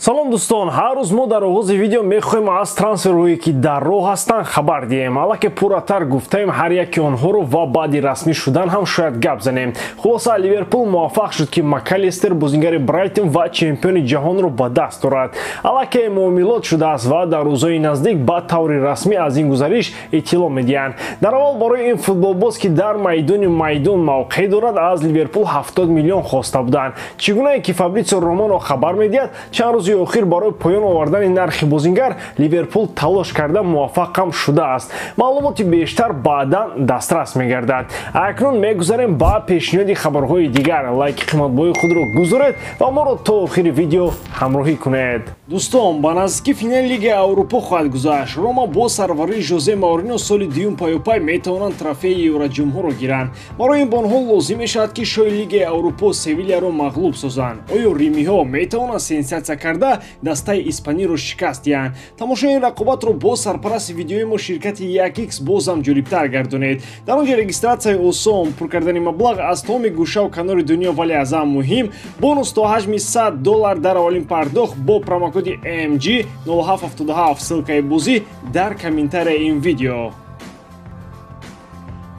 салом дӯстон, ҳар рӯз мо дар оғози видео мехоҳем аз трансферҳое ки дар роҳ ҳастанд хабар диҳем. аллакай пурратар гуфтаем ҳар яки онҳоро ва баъди расмӣ шудан ҳам шояд гап занем. хулоса ливерпул муваффақ шуд ки МакАлистер бозингари Брайтон ва чемпиони ҷаҳонро ба даст орад. аллакай муомилот шудааст ва дар рӯзҳои наздик ба таври расмӣ аз ин гузариш иттилоъ медиҳанд. дар аввал барои ин футболбоз ки дар майдони майдон мавқеъ дорад аз ливерпул 70 миллион хоста буданд. чӣ гунае ки Фабрицио Романо хабар медиҳад, чанд рӯзи охир барои поён овардани нархи бозингар ливерпул талош карда муваффақам шудааст. маълумоти бештар баъдан дастрас мегардад. акнун мегузарем ба пешниҳоди хабарҳои дигар. лайки қиматбои худро гузоред ва моро то охири видео ҳамроҳӣ кунед. дӯстон, ба наздикӣ финали лигаи Аврупо хоҳад гузашт. Рома бо сарварии Жозе Маурино соли дуюм паёпай метавонанд трофеи Евроҷумҳурро гиранд. барои ин ба онҳо лозим мешавад ки шои лигаи Аврупо Севильяро мағлуб созанд. оё римиҳо метавонанд сенсатсия карда дастаи испаниро шикаст диҳанд? тамошои ин рақобатро бо сарпарасти видеои мо ширкати 1x бозам ҷолибтар гардонед. дар он ҷо регистратсияи осон, пур кардани маблағ аз тамоми гӯшаву канори дунё, вале аз ҳам муҳим бонус то ҳаҷми $100 дар аввалин пардохт бо промокоди AMG 0777 ссилкаи бозӣ дар комментарияи ин видео.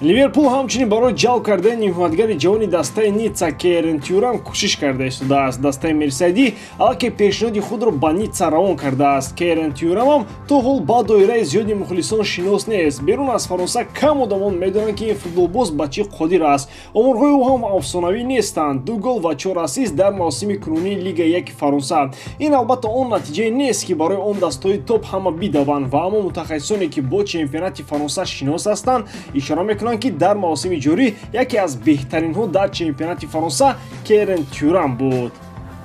ливерпул ҳамчунин барои ҷалб кардани нимҳиматгари ҷавони дастаи Ницца Кейрен Тюрам кӯшиш карда истодааст. дастаи мерсайдӣ аллакай пешниҳоди худро ба Ницца равон кардааст. Кейрен Тюрамам то ҳол ба доираи зиёди мухлисон шинос нест. берун аз Фаронса кам одамон медонанд ки ин футболбоз ба чӣ қодир аст. оморҳои ӯ ҳам афсонавӣ нестанд. 2 гол ва 4 ассист дар мавсими кунунии Лигаи 1 Фаронса. ин албатта он натиҷае нест ки барои он дастаҳои топ ҳама бидаванд ва аммо мутахассисоне ки бо чемпионати Фаронса шинос ҳастанд ишора мекунанд ки дар мавсими ҷорӣ яке аз беҳтаринҳо дар чемпионати Фаронса Кейрен Тюрам буд.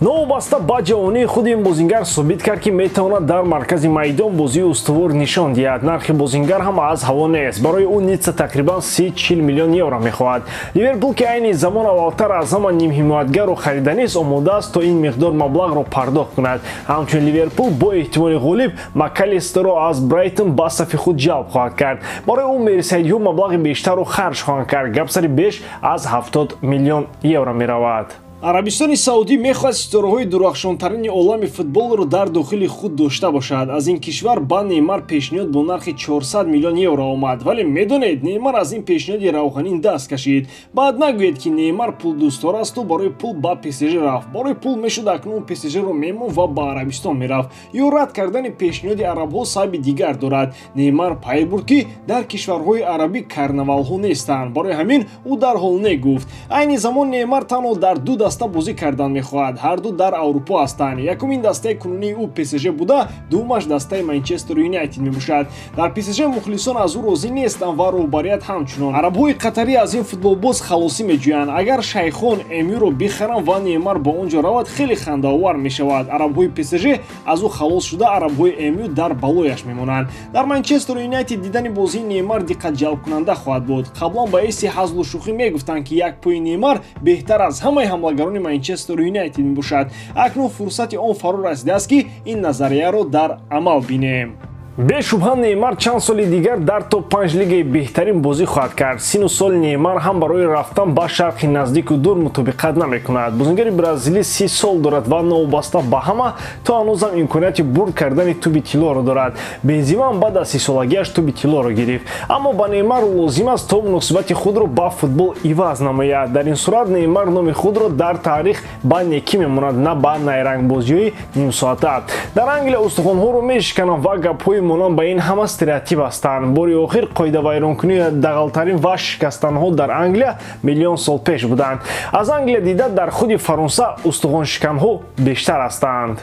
новобаста ба ҷавонии худи ин бозингар собит кард ки метавонад дар маркази майдон бозии устувор нишон диҳад. нархи бозингар ҳам аз ҳаво нест. барои ӯ Ницца тақрибан 30-40 миллион евро мехоҳад. ливерпул ки айни замон аввалтар аз ҳама нимҳиматгарро хариданист омодааст то ин миқдор маблағро пардохт кунад. ҳамчунин ливерпул бо эҳтимоли ғолиб МакАлистерро аз Брайтон ба сафи худ ҷалб хоҳад кард. барои ӯ мерсайдиҳо маблағи бештарро харҷ хоҳанд кард. гапсари беш аз 70 миллион евро меравад. арабистони саудӣ мехоҳад ситораҳои дурахшонтарини олами футболро дар дохили худ дошта бошад. аз ин кишвар ба Неймар пешниҳод бо нархи 400 миллион евро омад. вале медонед, Неймар аз ин пешниҳоди равҳанин даст кашид. баъд нагӯед ки Неймар пулдӯстдор асту барои пул ба ПСЖ рафт. барои пул мешуд акнун ПСЖро мемон ва ба Арабистон мерафт. ё рад кардани пешниҳоди арабҳо сабаби дигар дорад. Неймар пай бурд ки дар кишварҳои арабӣ карнавалҳо нестанд. барои ҳамин ӯ дарҳол не гуфт. айни замон Неймар танҳо дар ду даста бозӣ кардан мехоҳад. ҳарду дар Аврупо ҳастанд. якумин дастаи кунунии ӯ ПСЖ буда, дуввумаш дастаи Манчестер Юнайтед мебошад. дар ПСЖ мухлисон аз ӯ розӣ нестанд ва роҳбарият ҳамчунон. арабҳои қатарӣ аз ин футболбоз халосӣ меҷӯянд. агар шайхон Эмюро бихаранд ва Неймар ба он ҷо равад, хеле хандаовар мешавад. арабҳои ПСЖ аз ӯ халос шуда, арабҳои Эмю дар балояш мемонанд. дар Манчестер Юнайтед дидани бозии Неймар диққатҷалбкунанда хоҳад буд. қаблан ба эси ҳазлу шӯхӣ мегуфтанд ки як пои Неймар беҳтар аз ҳамаи ҳамлагарони Манчестер Юнайтед мебошад. акнун фурсати он фаро расидааст ки ин назарияро дар амал бинем. бешубҳа Неймар чанд соли дигар дар топ 5 лигаи беҳтарин бозӣ хоҳад кард. сину соли Неймар ҳам барои рафтан ба шарқи наздику дур мутобиқат намекунад. бозингари бразилӣ 30 сол дорад ва новобаста ба ҳама то ҳанӯзам имконияти бурд кардани туби тиллоро дорад. Бензимаам баъд аз 30 солагиаш туби тиллоро гирифт. аммо ба Неймар лозим аст то муносибати худро ба футбол иваз намояд. дар ин сурат Неймар номи худро дар таърих ба некӣ мемонад, на ба найрангбозиҳои нимсоата. дар Англия устухонҳоро мешикананд ва гапҳои монанд ба ин ҳама стереотип ҳастанд. бори охир қоидавайронкунии дағалтарин ва шикастанҳо дар Англия миллион сол пеш буданд. аз Англия дида дар худи Фаронса устухоншиканҳо бештар ҳастанд.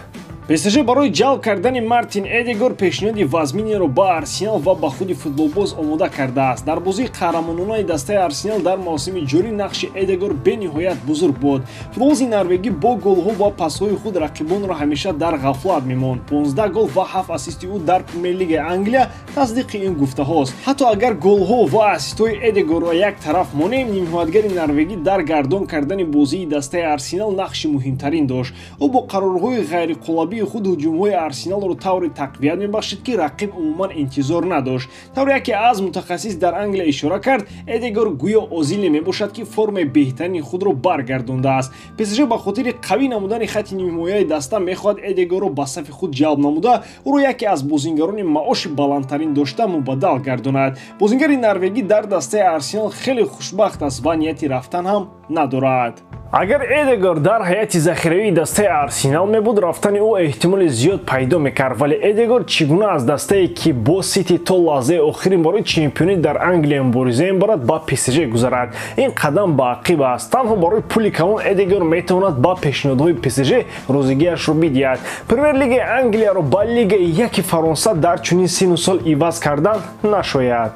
ПСЖ барои ҷалб кардани Мартин Эдегор пешниҳоди вазминеро ба Арсенал ва ба худи футболбоз омода кардааст. дар бозии қаҳрамононаи дастаи Арсенал дар мавсими ҷорӣ нақши Эдегор бениҳоят бузург буд. футболбози норвегӣ бо голҳо ва пасҳои худ рақибонро ҳамеша дар ғафлат мемонд. 15 гол ва 7 ассисти ӯ дар Премер-лигаи Англия тасдиқи ин гуфтаҳост. ҳатто агар голҳо ва ассистҳои Эдегорро як тараф монем, нимҳиматгари норвегӣ дар гардон кардани бозии дастаи Арсенал нақши муҳимтарин дошт. ӯ бо қарорҳои ғайриқолабӣ ҷолибии худ ҳуҷумҳои Арсеналро тавре тақвият мебахшид, ки рақиб умуман интизор надошт. Тавре яке аз мутахассис дар Англия ишора кард, Эдегор гӯё Озиле мебошад, ки формаи беҳтарини худро баргардондааст. ПСЖ ба хотири қавӣ намудани хатти нимҳимояи даста мехоҳад Эдегорро ба сафи худ ҷалб намуда, ӯро яке аз бозингарони маоши баландтарин дошта мубаддал гардонад. Бозингари норвегӣ дар дастаи Арсенал хеле хушбахт аст ва нияти рафтан ҳам надорад. Агар Эдегор дар ҳайати захиравии дастаи Арсенал мебуд, рафтани ӯ эҳтимоли зиёд пайдо мекард, вале Эдегор чӣ гуна аз дастае ки бо Сити то лаҳзаи охирин барои чемпионӣ дар Англия мубориза мебарад ба ПСЖ гузарад? Ин қадам ба ақиб аст. Танҳо барои пули калон Эдегор метавонад ба пешниҳодҳои ПСЖ розигиашро бидиҳад. Премер-лигаи Англияро ба Лигаи Яки Фаронса дар чунин сину сол иваз кардан нашояд.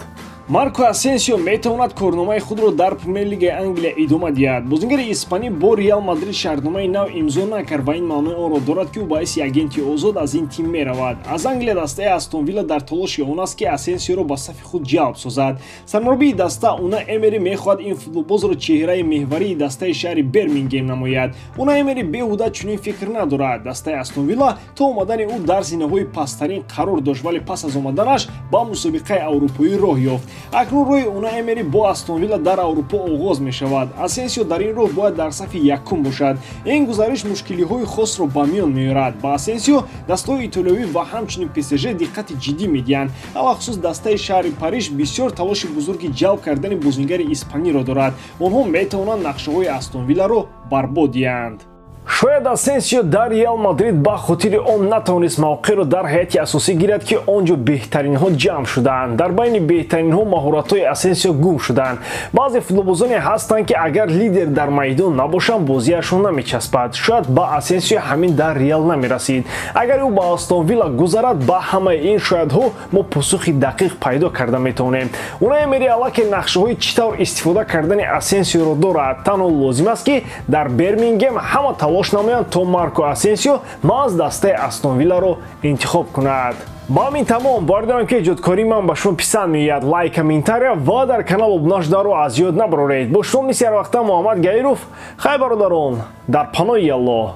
Марко Асенсио метавонад корномаи худро дар Премер-лигаи Англия идома диҳад. Бозингари испанӣ бо Реал Мадрид шартномаи нав имзо накард ва ин маънои онро дорад, ки ӯ боиси агенти озод аз ин тим меравад. Аз Англия дастаи Астон Вилла дар талоши он аст, ки Асенсиоро ба сафи худ ҷалб созад. Сармураббии даста Уна Эмери мехоҳад ин футболбозро чеҳраи меҳварии дастаи шаҳри Бермингем намояд. Уна Эмери беҳуда чунин фикр надорад. Дастаи Астон Вилла то омадани ӯ дар зинаҳои пасттарин қарор дошт, вале пас аз омаданаш ба мусобиқаи аврупоӣ роҳ ёфт. Акнун роҳи Уна Эмери бо Астон Вилла дар Аврупо оғоз мешавад. Асенсио дар ин роҳ бояд дар сафи якум бошад. Ин гузариш мушкилиҳои хосро ба миён меорад. Ба Асенсио дастаҳои итолиёвӣ ва ҳамчунин ПСЖ диққати ҷиддӣ медиҳанд. Алахусус дастаи шаҳри Париж бисёр талоши бузурги ҷалб кардани бозингари испаниро дорад. Онҳо метавонанд нақшаҳои Астон Вилларо барбод диҳанд. Шояд Асенсио дар Реал Мадрид ба хотири он натавонист мавқеъро дар ҳайати асосӣ гирад, ки он ҷо беҳтаринҳо ҷамъ шудаанд. Дар байни беҳтаринҳо маҳоратҳои Асенсио гум шудаанд. баъзе футболбозоне ҳастанд, ки агар лидер дар майдон набошанд, бозиашон намечаспад. Шояд ба Асенсио ҳамин дар Реал намерасид. Агар ӯ ба Астон Вилла гузарад, ба ҳамаи ин шоядҳо мо посухи дақиқ пайдо карда метавонем. Уна Эмери аллакай нақшаҳои чӣ тавр истифода кардани Асенсиоро дорад. Танҳо лозим аст, ки дар Бермингем ҳама талош намоянд, то Марко Асенсио маз дастаи Астон Вилларо интихоб кунад. ба ҳамин тамом боридарам, ки иҷодкории ман ба шумо писанд меояд. лайк, комментария ва дар канал обуна шуданро аз ёд набароред. бо шумо мисли ҳар вақта Муҳаммад Гаиров. хай бародарон, дар паноҳи Аллоҳ.